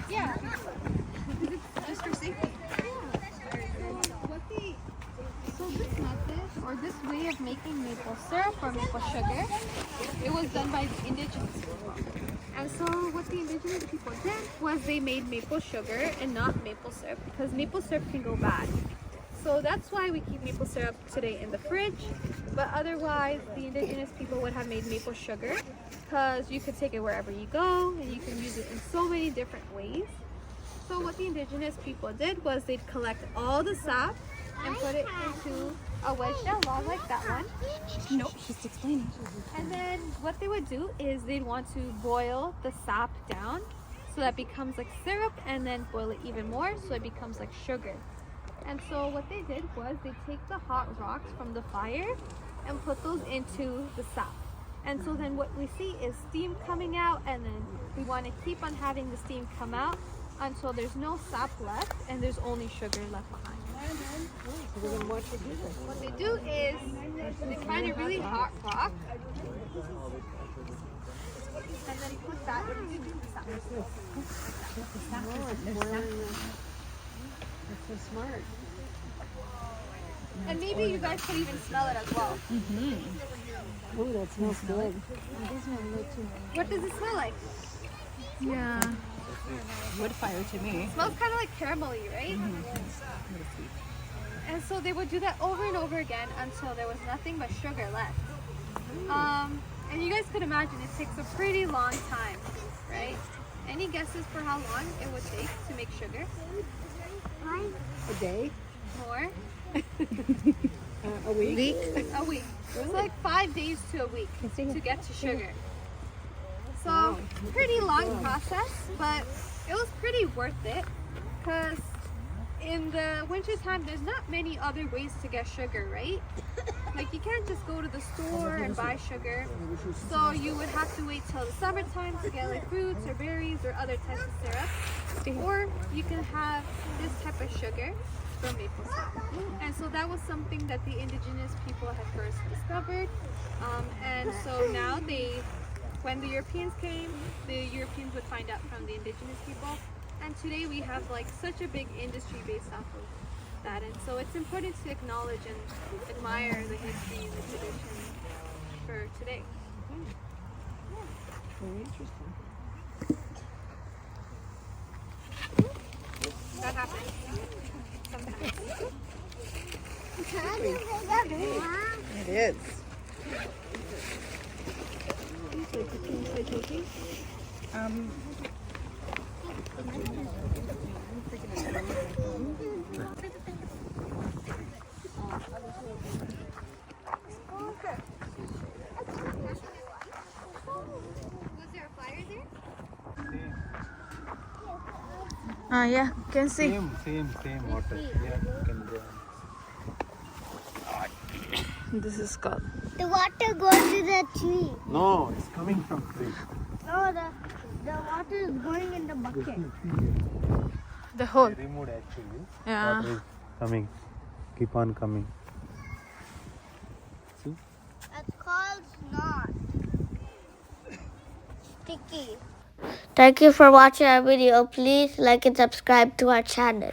Yeah. Just for safety. So this method, or this way of making maple syrup or maple sugar, it was done by the indigenous people. And so what the indigenous people did was they made maple sugar and not maple syrup, because maple syrup can go bad. So that's why we keep maple syrup today in the fridge. But otherwise, the indigenous people would have made maple sugar, because you could take it wherever you go and you can use it in so many different ways. So what the indigenous people did was they'd collect all the sap and put it into a wedged down log like that one. No, she's explaining. And then what they would do is they'd want to boil the sap down so that becomes like syrup, and then boil it even more so it becomes like sugar. And so what they did was they take the hot rocks from the fire and put those into the sap. And so then what we see is steam coming out, and then we want to keep on having the steam come out until there's no sap left and there's only sugar left behind. What they do is they find a really hot rock and then put that into the sap. That's so smart. And maybe you guys could even smell it as well. Oh, that smells good. What does it smell like? Yeah. Wood fire to me. It smells kind of like caramelly, right? And so they would do that over and over again until there was nothing but sugar left. And you guys could imagine it takes a pretty long time, right? Any guesses for how long it would take to make sugar? A day? More? A week? A week. It's like 5 days to a week to get to sugar. So pretty long process, but it was pretty worth it, because in the winter time there's not many other ways to get sugar, right? Like you can't just go to the store and buy sugar. So you would have to wait till the summertime to get like fruits or berries or other types of syrup. Or you can have this type of sugar from maple syrup. And so that was something that the indigenous people had first discovered. And so now when the Europeans came, the Europeans would find out from the indigenous people. And today we have like such a big industry based off of that. And so it's important to acknowledge and admire the history and the tradition for today. Very interesting. That happens sometimes. It is. Was there a fire there? Yeah, can see. Same water. Yeah, you can go. This is called. The water goes to the tree. No, it's coming from tree. No, the water is going in the bucket. The hole. They removed actually. Yeah. Water is coming. Keep on coming. See? It's called snot. Sticky. Thank you for watching our video. Please like and subscribe to our channel.